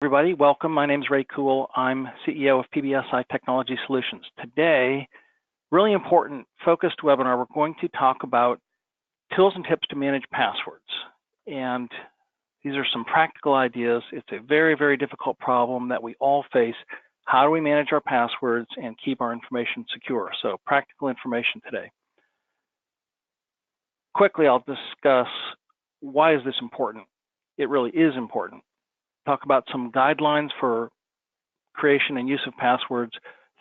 Everybody, welcome. My name is Ray Kuhl. I'm CEO of PBSI Technology Solutions. Today, really important focused webinar, we're going to talk about tools and tips to manage passwords. And these are some practical ideas. It's a very, very difficult problem that we all face. How do we manage our passwords and keep our information secure? So practical information today. Quickly, I'll discuss why is this important. It really is important. Talk about some guidelines for creation and use of passwords,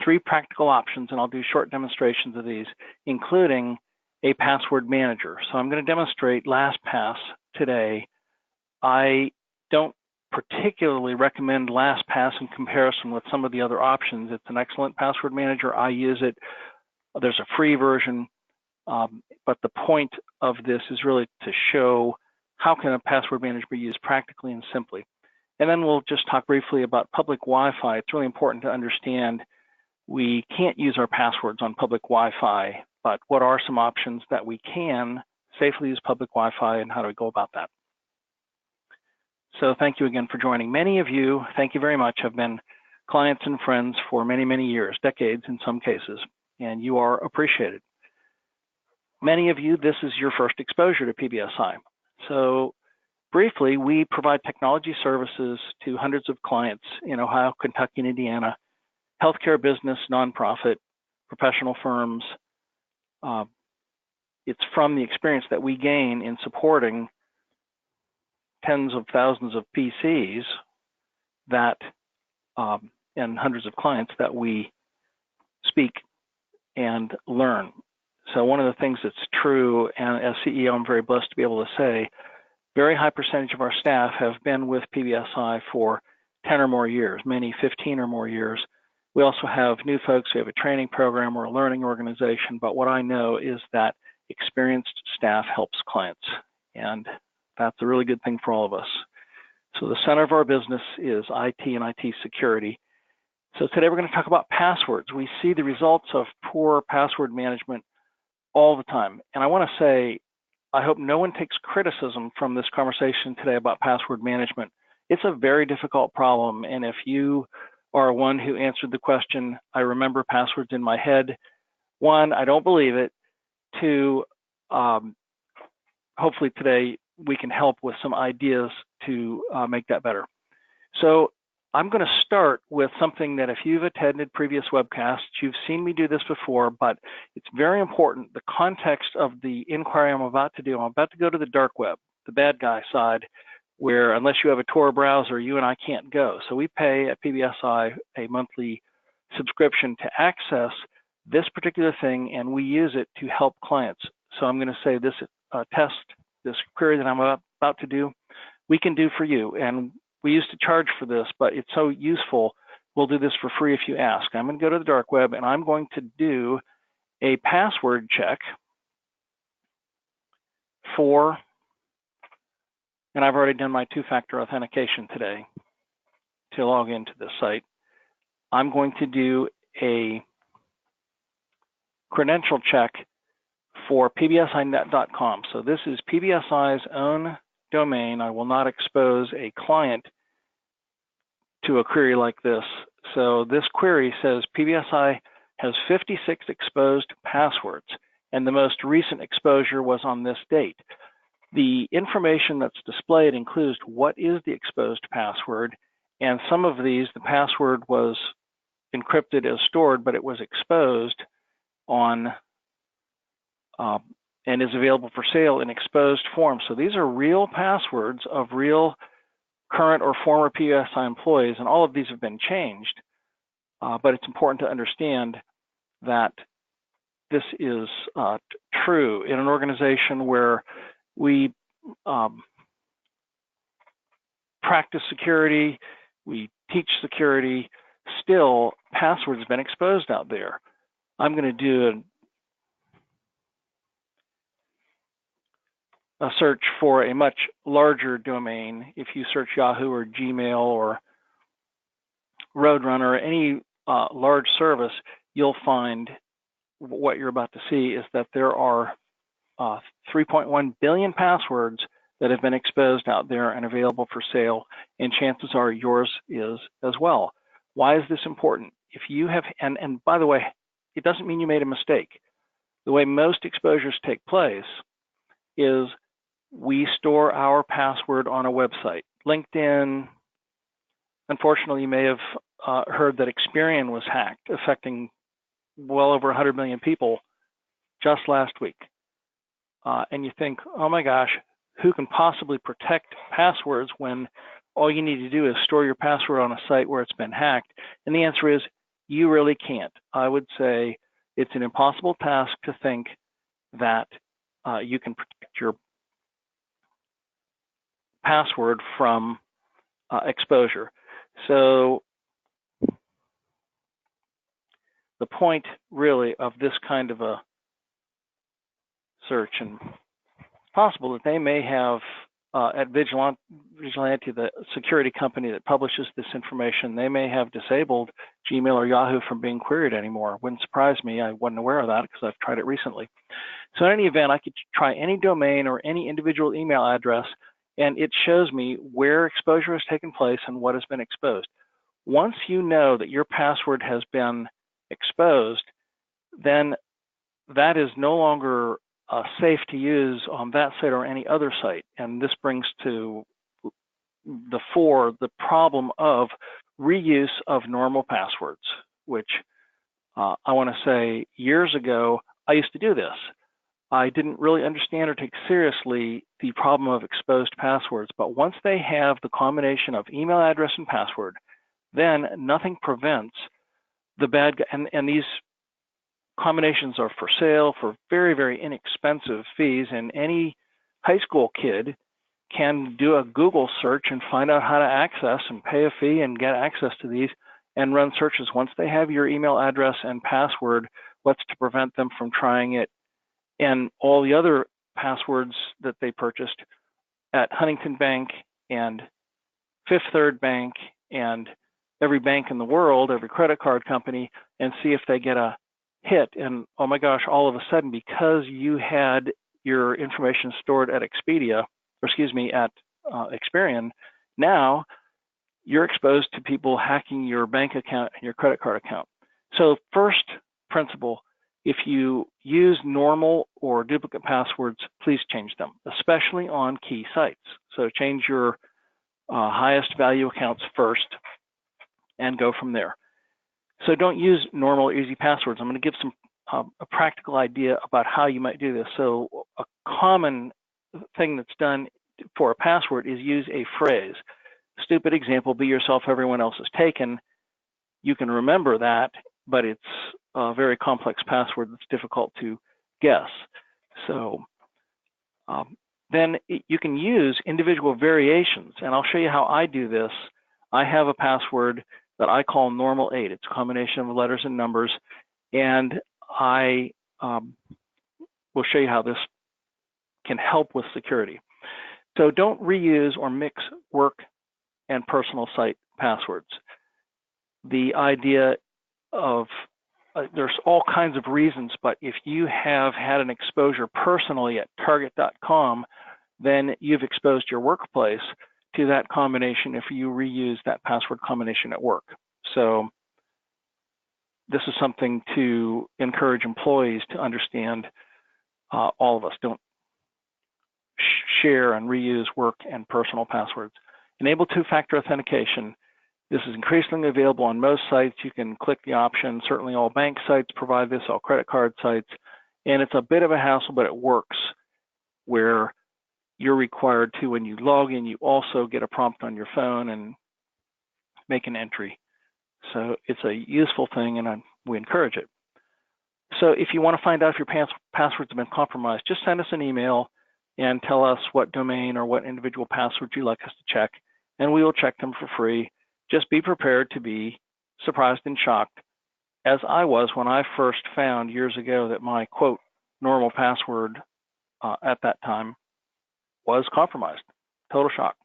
3 practical options, and I'll do short demonstrations of these, including a password manager. So I'm going to demonstrate LastPass today. I don't particularly recommend LastPass in comparison with some of the other options. It's an excellent password manager. I use it. There's a free version, but the point of this is really to show how can a password manager be used practically and simply. And then we'll just talk briefly about public Wi-Fi. It's really important to understand we can't use our passwords on public Wi-Fi, but what are some options that we can safely use public Wi-Fi and how do we go about that? So thank you again for joining. Many of you, thank you very much, have been clients and friends for many, many years, decades in some cases, and you are appreciated. Many of you, this is your first exposure to PBSI. So briefly, we provide technology services to hundreds of clients in Ohio, Kentucky, and Indiana, healthcare business, nonprofit, professional firms. It's from the experience that we gain in supporting tens of thousands of PCs that, and hundreds of clients that we speak and learn. So one of the things that's true, and as CEO, I'm very blessed to be able to say, very high percentage of our staff have been with PBSI for 10 or more years, many 15 or more years. We also have new folks. We have a training program or a learning organization, but what I know is that experienced staff helps clients, and that's a really good thing for all of us. So the center of our business is IT and IT security. So today we're going to talk about passwords. We see the results of poor password management all the time, and I want to say, I hope no one takes criticism from this conversation today about password management. It's a very difficult problem, and if you are one who answered the question, I remember passwords in my head, 1, I don't believe it. 2, hopefully today we can help with some ideas to make that better. So I'm going to start with something that if you've attended previous webcasts, you've seen me do this before, but it's very important. The context of the inquiry I'm about to do, I'm about to go to the dark web, the bad guy side, where unless you have a Tor browser, you and I can't go. So we pay at PBSI a monthly subscription to access this particular thing, and we use it to help clients. So I'm going to say this test, this query that I'm about to do, we can do for you. And we used to charge for this, but it's so useful. We'll do this for free if you ask. I'm going to go to the dark web and I'm going to do a password check for, and I've already done my 2-factor authentication today to log into this site. I'm going to do a credential check for pbsinet.com. So this is PBSI's own domain. I will not expose a client to a query like this. So this query says PBSI has 56 exposed passwords, and the most recent exposure was on this date. The information that's displayed includes what is the exposed password, and some of these, the password was encrypted as stored, but it was exposed on and is available for sale in exposed form. So these are real passwords of real current or former PBSI employees, and all of these have been changed. But it's important to understand that this is true in an organization where we practice security, we teach security, still passwords have been exposed out there. I'm going to do a search for a much larger domain. If you search Yahoo or Gmail or Roadrunner or any large service, you'll find what you're about to see is that there are 3.1 billion passwords that have been exposed out there and available for sale, and chances are yours is as well. Why is this important? If you have, and by the way, it doesn't mean you made a mistake. The way most exposures take place is we store our password on a website. LinkedIn, unfortunately, you may have heard that Experian was hacked, affecting well over 100 million people just last week. And you think, oh my gosh, who can possibly protect passwords when all you need to do is store your password on a site where it's been hacked? And the answer is, you really can't. I would say it's an impossible task to think that you can protect your password from exposure. So the point really of this kind of a search, and it's possible that they may have at Vigilante, the security company that publishes this information, they may have disabled Gmail or Yahoo from being queried anymore. Wouldn't surprise me. I wasn't aware of that because I've tried it recently. So in any event, I could try any domain or any individual email address, and it shows me where exposure has taken place and what has been exposed. Once you know that your password has been exposed, then that is no longer safe to use on that site or any other site. And this brings to the fore the problem of reuse of normal passwords, which I want to say years ago, I used to do this. I didn't really understand or take seriously the problem of exposed passwords, but once they have the combination of email address and password, then nothing prevents the bad guy, and these combinations are for sale for very, very inexpensive fees, and any high school kid can do a Google search and find out how to access and pay a fee and get access to these and run searches. Once they have your email address and password, what's to prevent them from trying it and all the other passwords that they purchased at Huntington Bank and Fifth Third Bank and every bank in the world, every credit card company, and see if they get a hit. And oh my gosh, all of a sudden, because you had your information stored at Expedia, or excuse me, at Experian, now you're exposed to people hacking your bank account and your credit card account. So first principle, if you use normal or duplicate passwords, please change them, especially on key sites. So change your highest value accounts first and go from there. So don't use normal or easy passwords. I'm going to give some a practical idea about how you might do this. So a common thing that's done for a password is use a phrase. Stupid example, be yourself, everyone else is taken. You can remember that, but it's a very complex password that's difficult to guess. So then you can use individual variations, and I'll show you how I do this. I have a password that I call normal 8. It's a combination of letters and numbers, and I will show you how this can help with security. So don't reuse or mix work and personal site passwords. The idea of there's all kinds of reasons, but if you have had an exposure personally at target.com, then you've exposed your workplace to that combination if you reuse that password combination at work. So this is something to encourage employees to understand. All of us don't share and reuse work and personal passwords. Enable two-factor authentication. This is increasingly available on most sites. You can click the option. Certainly all bank sites provide this, all credit card sites. And it's a bit of a hassle, but it works where you're required to, when you log in, you also get a prompt on your phone and make an entry. So it's a useful thing, and we encourage it. So if you want to find out if your passwords have been compromised, just send us an email and tell us what domain or what individual password you'd like us to check, and we will check them for free. Just be prepared to be surprised and shocked, as I was when I first found years ago that my, quote, normal password at that time was compromised. Total shock.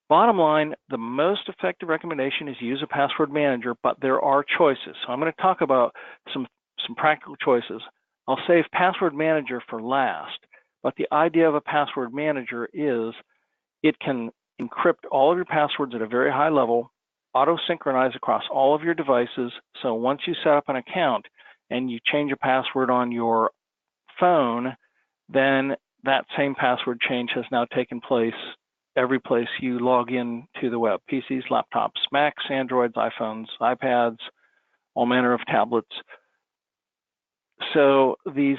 Bottom line, the most effective recommendation is use a password manager, but there are choices. So I'm going to talk about some practical choices. I'll save password manager for last, But the idea of a password manager is it can encrypt all of your passwords at a very high level, auto-synchronize across all of your devices. So once you set up an account and you change a password on your phone, then that same password change has now taken place every place you log in to the web: PCs, laptops, Macs, Androids, iPhones, iPads, all manner of tablets. So these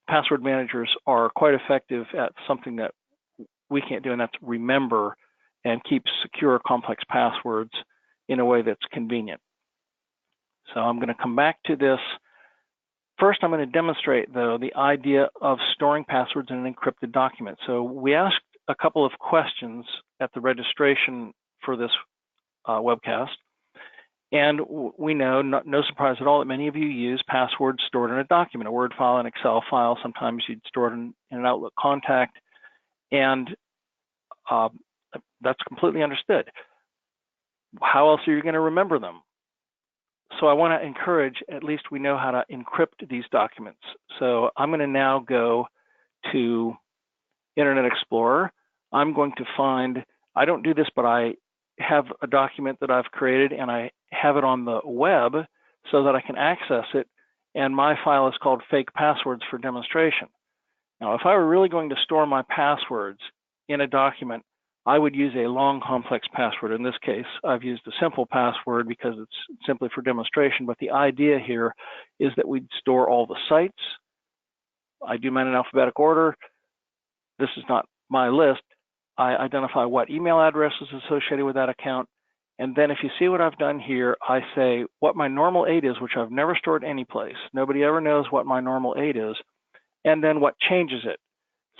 password managers are quite effective at something that we can't do, and that's remember and keep secure, complex passwords in a way that's convenient. So I'm going to come back to this. First, I'm going to demonstrate, though, the idea of storing passwords in an encrypted document. So we asked a couple of questions at the registration for this webcast. And we know, no surprise at all, that many of you use passwords stored in a document, a Word file, an Excel file. Sometimes you'd store it in an Outlook contact. And that's completely understood. How else are you going to remember them? So I want to encourage, at least we know how to encrypt these documents. So I'm going to now go to Internet Explorer. I'm going to find, I don't do this, but I have a document that I've created and I have it on the web so that I can access it. And my file is called Fake Passwords for Demonstration. Now, if I were really going to store my passwords in a document, I would use a long, complex password. In this case, I've used a simple password because it's simply for demonstration. But the idea here is that we'd store all the sites. I do mine in alphabetical order. This is not my list. I identify what email address is associated with that account. And then if you see what I've done here, I say what my normal 8 is, which I've never stored any place. Nobody ever knows what my normal 8 is. And then what changes it.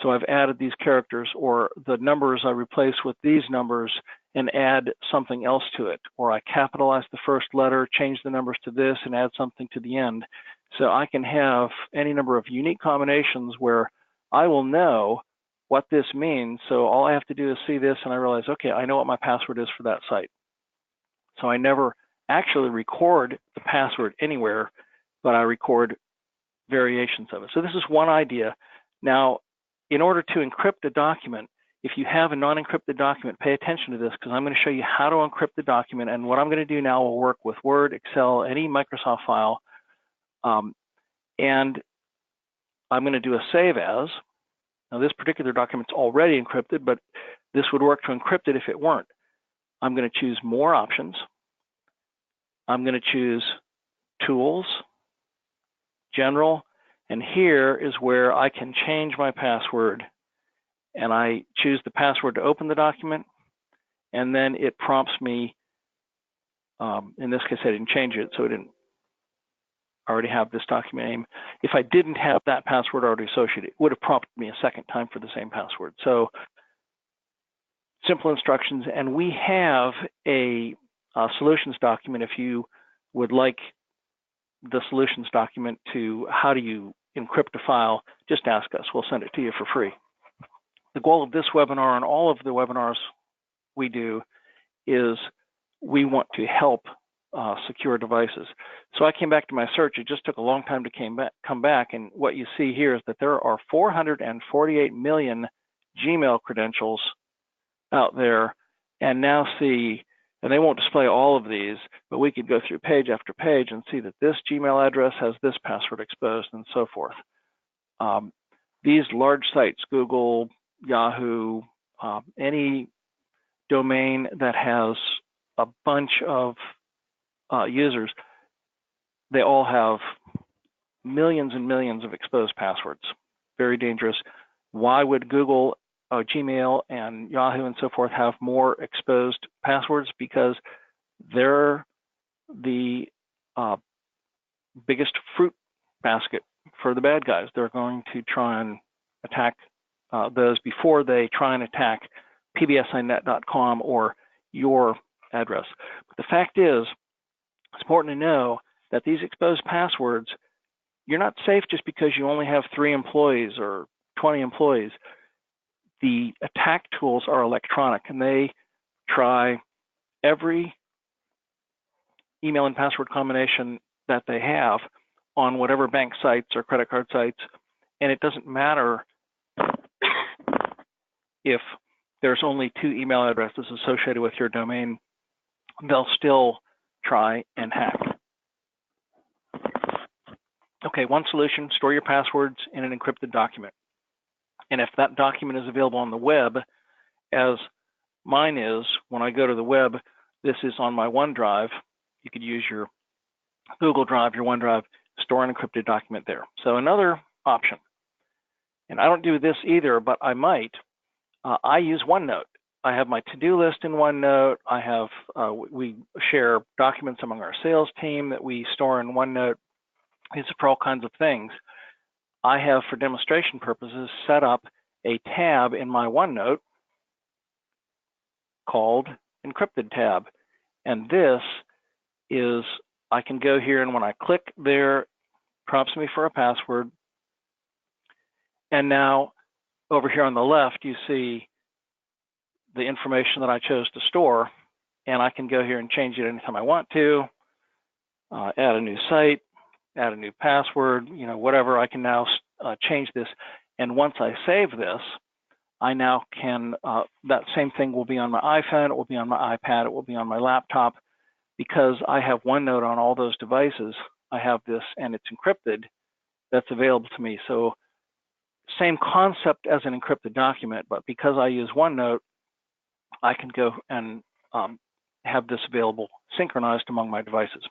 So I've added these characters, or the numbers I replace with these numbers and add something else to it. Or I capitalize the first letter, change the numbers to this, and add something to the end. So I can have any number of unique combinations where I will know what this means. So all I have to do is see this and I realize, okay, I know what my password is for that site. So I never actually record the password anywhere, but I record variations of it. So this is one idea. Now, in order to encrypt a document, if you have a non-encrypted document, pay attention to this because I'm going to show you how to encrypt the document. And what I'm going to do now will work with Word, Excel, any Microsoft file. And I'm going to do a save as. Now, this particular document's already encrypted, but this would work to encrypt it if it weren't. I'm going to choose More Options. I'm going to choose Tools, General, and here is where I can change my password. And I choose the password to open the document, and then it prompts me, in this case I didn't change it, so it didn't already have this document name. If I didn't have that password already associated, it would have prompted me a second time for the same password. So simple instructions, and we have a solutions document. If you would like the solutions document to how do you encrypt a file, just ask us. We'll send it to you for free. The goal of this webinar and all of the webinars we do is we want to help secure devices. So I came back to my search. It just took a long time to come back. And what you see here is that there are 448 million Gmail credentials out there. And now see, and they won't display all of these, but we could go through page after page and see that this Gmail address has this password exposed and so forth. These large sites, Google, Yahoo, any domain that has a bunch of users, they all have millions and millions of exposed passwords. Very dangerous. Why would Google, Gmail, and Yahoo and so forth have more exposed passwords? Because they're the biggest fruit basket for the bad guys. They're going to try and attack those before they try and attack PBSInet.com or your address. But the fact is, it's important to know that these exposed passwords, you're not safe just because you only have 3 employees or 20 employees. The attack tools are electronic, and they try every email and password combination that they have on whatever bank sites or credit card sites, and it doesn't matter if there's only 2 email addresses associated with your domain, they'll still try and hack. Okay, one solution, store your passwords in an encrypted document. And if that document is available on the web, as mine is, when I go to the web, this is on my OneDrive. You could use your Google Drive, your OneDrive, store an encrypted document there. So another option, and I don't do this either, but I might, I use OneNote. I have my to-do list in OneNote. I have, we share documents among our sales team that we store in OneNote. It's for all kinds of things. I have, for demonstration purposes, set up a tab in my OneNote called Encrypted tab. And this is, I can go here, and when I click there, it prompts me for a password. And now over here on the left, you see the information that I chose to store, and I can go here and change it anytime I want to, add a new site, add a new password, you know, whatever. I can now change this. And once I save this, I now can, that same thing will be on my iPhone, it will be on my iPad, it will be on my laptop. Because I have OneNote on all those devices, I have this, and it's encrypted, that's available to me. So same concept as an encrypted document, but because I use OneNote, I can go and have this available synchronized among my devices.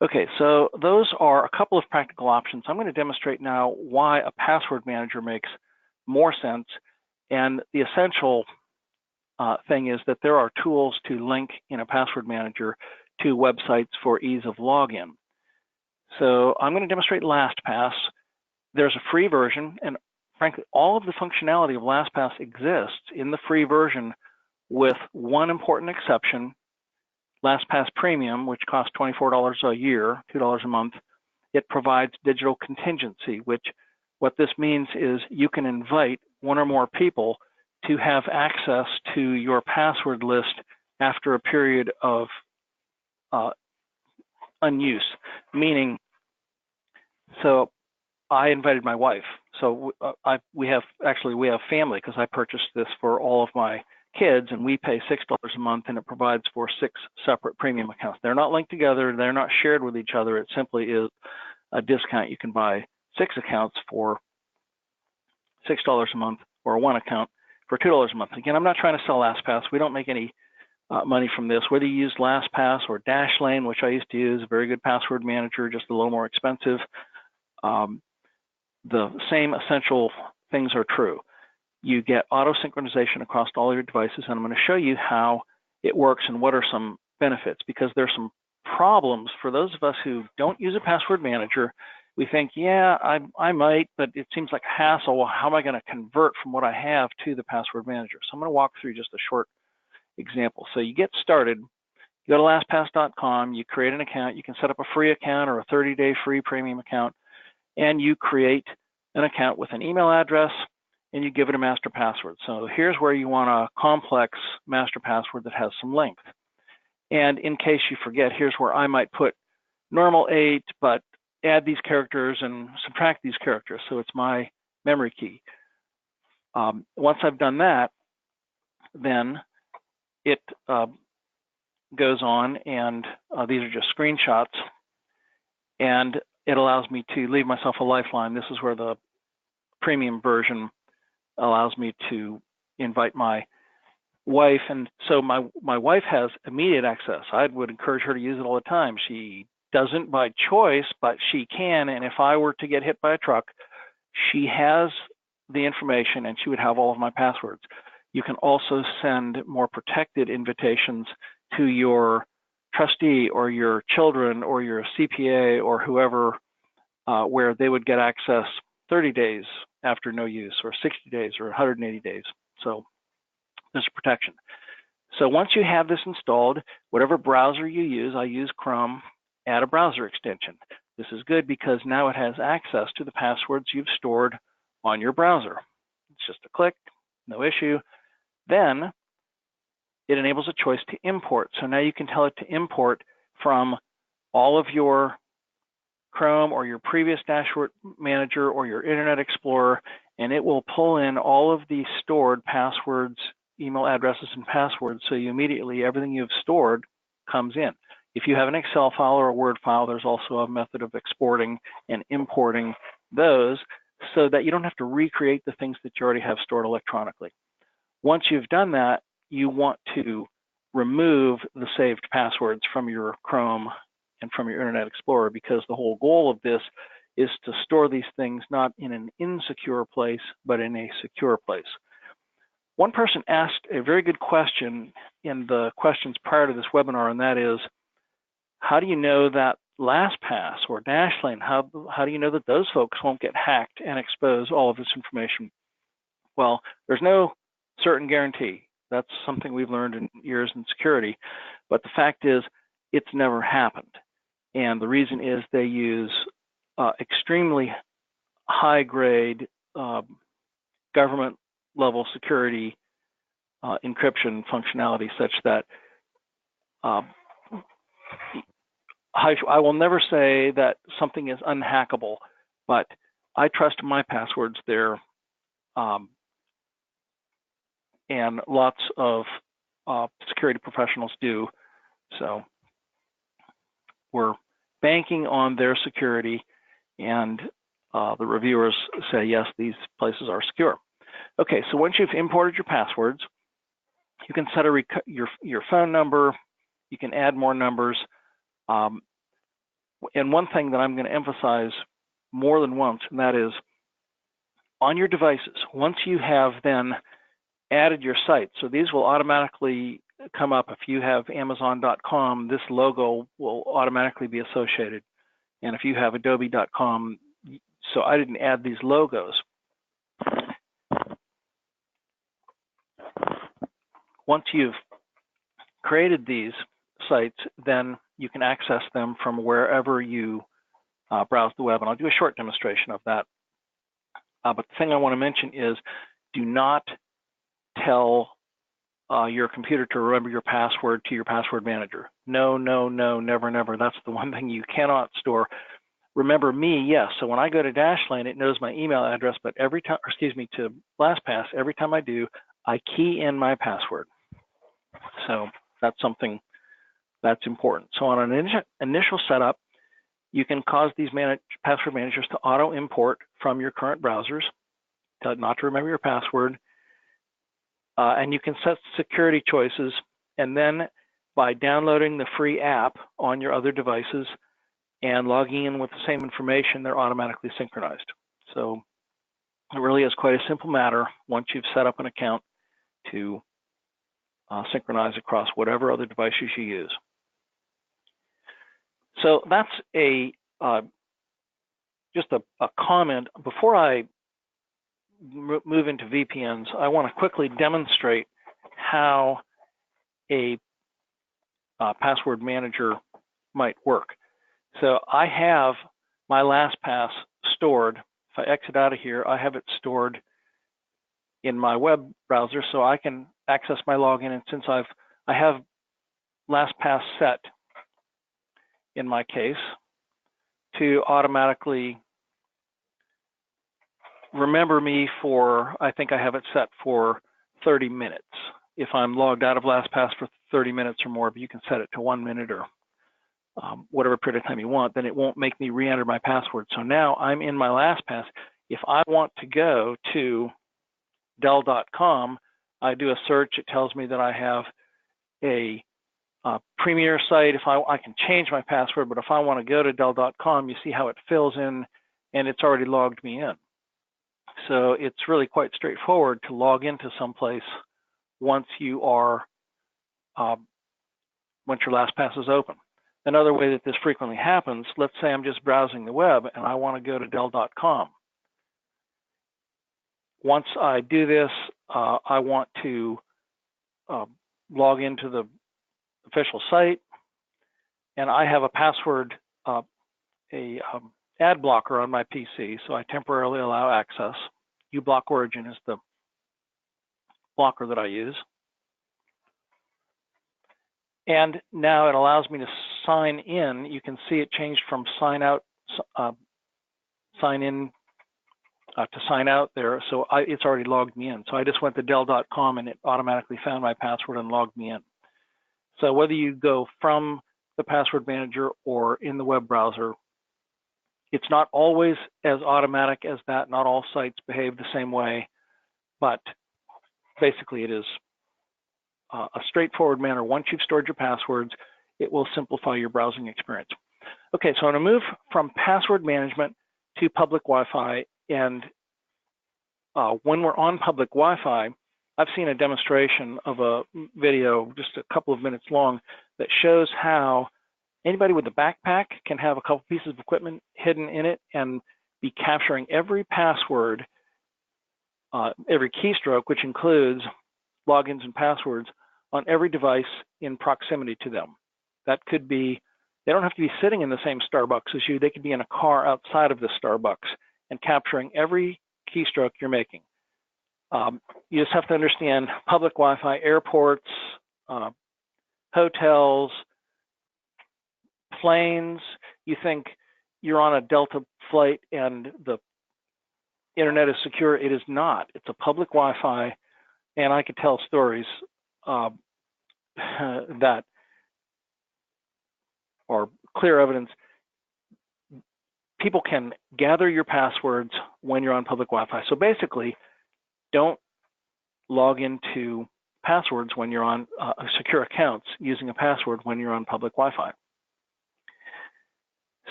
Okay, so those are a couple of practical options. I'm going to demonstrate now why a password manager makes more sense. And the essential thing is that there are tools to link in a password manager to websites for ease of login. So I'm going to demonstrate LastPass. There's a free version, and frankly, all of the functionality of LastPass exists in the free version with one important exception. LastPass Premium, which costs $24 a year, $2 a month, it provides digital contingency, which what this means is you can invite one or more people to have access to your password list after a period of unuse, meaning, so I invited my wife. So we have family, because I purchased this for all of my kids, and we pay $6 a month, and it provides for 6 separate premium accounts. They're not linked together, they're not shared with each other. It simply is a discount. You can buy 6 accounts for $6 a month, or 1 account for $2 a month. Again, I'm not trying to sell LastPass. We don't make any money from this. Whether you use LastPass or Dashlane, which I used to use, a very good password manager, just a little more expensive, the same essential things are true. You get auto synchronization across all your devices, and I'm going to show you how it works and what are some benefits, because there's some problems for those of us who don't use a password manager. We think, yeah, I might, but it seems like a hassle. Well, how am I going to convert from what I have to the password manager? So I'm going to walk through just a short example. So you get started, you go to lastpass.com, you create an account, you can set up a free account or a 30-day free premium account, and you create an account with an email address, and you give it a master password. So here's where you want a complex master password that has some length. And in case you forget, here's where I might put normal 8, but add these characters and subtract these characters. So it's my memory key. Once I've done that, then it goes on, and these are just screenshots, and it allows me to leave myself a lifeline. This is where the premium version allows me to invite my wife, and so my wife has immediate access. I would encourage her to use it all the time. She doesn't by choice, but she can, and if I were to get hit by a truck, she has the information, and she would have all of my passwords. You can also send more protected invitations to your trustee or your children or your CPA or whoever, where they would get access 30 days after no use, or 60 days, or 180 days. So there's protection. So once you have this installed, whatever browser you use, I use Chrome, add a browser extension. This is good because now it has access to the passwords you've stored on your browser. It's just a click, no issue. Then it enables a choice to import. So now you can tell it to import from all of your Chrome or your previous dashboard manager or your Internet Explorer, and it will pull in all of the stored passwords, email addresses, and passwords, so you immediately, everything you've stored comes in. If you have an Excel file or a Word file, there's also a method of exporting and importing those so that you don't have to recreate the things that you already have stored electronically. Once you've done that, you want to remove the saved passwords from your Chrome and from your Internet Explorer, because the whole goal of this is to store these things not in an insecure place, but in a secure place. One person asked a very good question in the questions prior to this webinar, and that is, how do you know that LastPass or Dashlane, how do you know that those folks won't get hacked and expose all of this information? Well, there's no certain guarantee. That's something we've learned in years in security, but the fact is it's never happened. And the reason is they use extremely high-grade government-level security encryption functionality, such that I will never say that something is unhackable, but I trust my passwords there, and lots of security professionals do. So we're banking on their security, and the reviewers say, yes, these places are secure. Okay, so once you've imported your passwords, you can set your phone number, you can add more numbers. And one thing that I'm going to emphasize more than once, and that is on your devices, once you have then added your site, so these will automatically come up. If you have Amazon.com, this logo will automatically be associated. And if you have Adobe.com, so I didn't add these logos. Once you've created these sites, then you can access them from wherever you browse the web. And I'll do a short demonstration of that. But the thing I want to mention is, do not tell your computer to remember your password to your password manager. No, no, no, never, never. That's the one thing you cannot store. Remember me, yes. So when I go to Dashlane, it knows my email address, but every time, to LastPass, every time I do, I key in my password. So that's something that's important. So on an initial setup, you can cause these password managers to auto import from your current browsers, not to remember your password. And you can set security choices, and then by downloading the free app on your other devices and logging in with the same information, they're automatically synchronized. So it really is quite a simple matter once you've set up an account to synchronize across whatever other devices you use. So that's just a comment. Before I move into VPNs, I want to quickly demonstrate how a password manager might work. So I have my LastPass stored. If I exit out of here, I have it stored in my web browser, so I can access my login. And since I have LastPass set in my case to automatically remember me for, I think I have it set for 30 minutes. If I'm logged out of LastPass for 30 minutes or more, but you can set it to 1 minute or whatever period of time you want, then it won't make me re-enter my password. So now I'm in my LastPass. If I want to go to Dell.com, I do a search. It tells me that I have a premier site. If I can change my password, but if I want to go to Dell.com, you see how it fills in, and it's already logged me in. So it's really quite straightforward to log into someplace once you are once your LastPass is open. Another way that this frequently happens, let's say I'm just browsing the web and I want to go to Dell.com. Once I do this, I want to log into the official site, and I have a password, ad blocker on my PC, so I temporarily allow access. uBlock Origin is the blocker that I use. And now it allows me to sign in. You can see it changed from sign out, sign in to sign out there, so it's already logged me in. So I just went to Dell.com and it automatically found my password and logged me in. So whether you go from the password manager or in the web browser, it's not always as automatic as that. Not all sites behave the same way, but basically it is a straightforward manner. Once you've stored your passwords, it will simplify your browsing experience. Okay, so I'm going to move from password management to public Wi-Fi. And when we're on public Wi-Fi, I've seen a demonstration of a video, just a couple of minutes long, that shows how anybody with a backpack can have a couple pieces of equipment hidden in it and be capturing every password, every keystroke, which includes logins and passwords, on every device in proximity to them. That could be, they don't have to be sitting in the same Starbucks as you. They could be in a car outside of the Starbucks and capturing every keystroke you're making. You just have to understand public Wi-Fi, airports, hotels, planes. You think you're on a Delta flight and the internet is secure. It is not. It's a public Wi-Fi, and I could tell stories that are clear evidence. People can gather your passwords when you're on public Wi-Fi. So basically, don't log into passwords when you're on secure accounts using a password when you're on public Wi-Fi.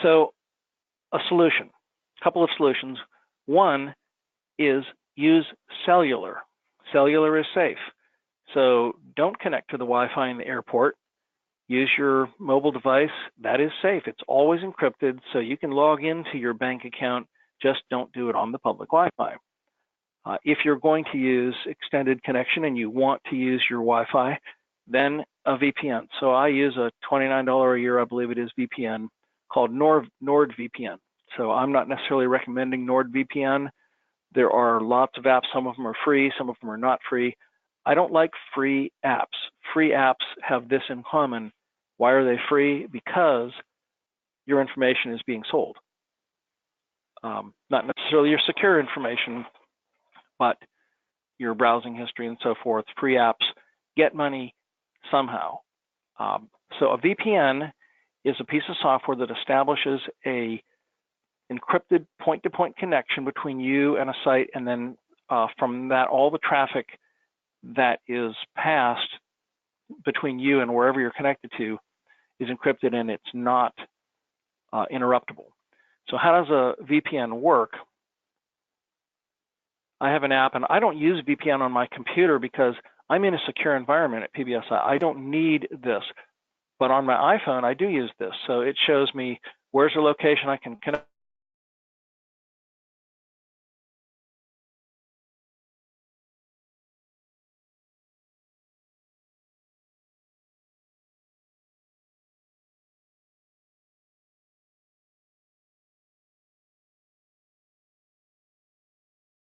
So a solution, a couple of solutions. One is use cellular. Cellular is safe. So don't connect to the Wi-Fi in the airport. Use your mobile device. That is safe. It's always encrypted, so you can log into your bank account. Just don't do it on the public Wi-Fi. If you're going to use extended connection and you want to use your Wi-Fi, then a VPN. So I use a $29 a year, I believe it is, VPN called NordVPN. So I'm not necessarily recommending NordVPN. There are lots of apps. Some of them are free, some of them are not free. I don't like free apps. Free apps have this in common. Why are they free? Because your information is being sold. Not necessarily your secure information, but your browsing history and so forth. Free apps get money somehow. So a VPN is a piece of software that establishes a encrypted point-to-point connection between you and a site, and then from that, all the traffic that is passed between you and wherever you're connected to is encrypted, and it's not interruptible. So how does a VPN work? I have an app, and I don't use VPN on my computer because I'm in a secure environment at PBSI. I don't need this, but on my iPhone, I do use this. So it shows me where's the location I can connect.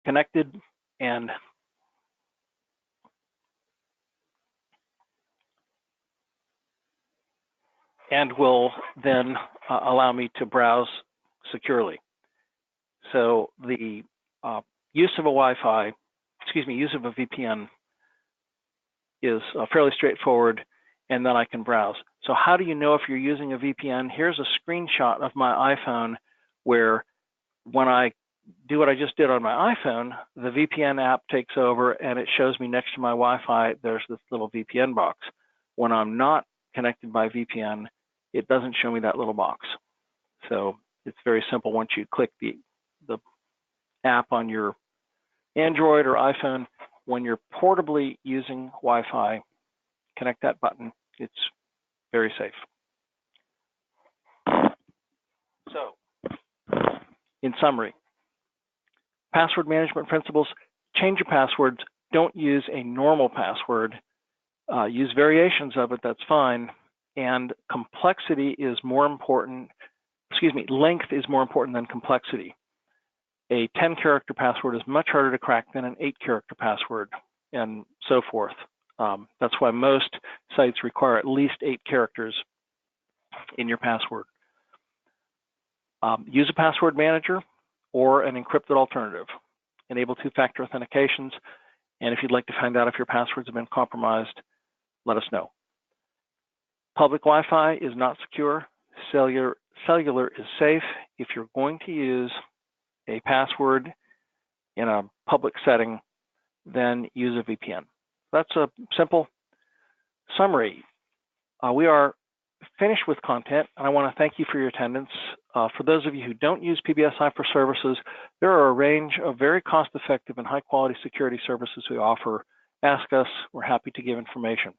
Connected, and will then allow me to browse securely. So the use of a Wi-Fi, use of a VPN is fairly straightforward, and then I can browse. So how do you know if you're using a VPN? Here's a screenshot of my iPhone where when I do what I just did on my iPhone, the VPN app takes over and it shows me next to my Wi-Fi, there's this little VPN box. When I'm not connected by VPN, it doesn't show me that little box. So it's very simple. Once you click the app on your Android or iPhone, when you're portably using Wi-Fi, connect that button. It's very safe. So, in summary, password management principles: change your passwords. Don't use a normal password. Use variations of it, that's fine. And complexity is more important, length is more important than complexity. A 10-character password is much harder to crack than an 8-character password, and so forth. That's why most sites require at least 8 characters in your password. Use a password manager or an encrypted alternative. enable two-factor authentications, and if you'd like to find out if your passwords have been compromised, let us know. Public Wi-Fi is not secure. Cellular is safe. If you're going to use a password in a public setting, then use a VPN. That's a simple summary. We are finished with content, and I want to thank you for your attendance. For those of you who don't use PBSI for services, there are a range of very cost-effective and high-quality security services we offer. Ask us. We're happy to give information.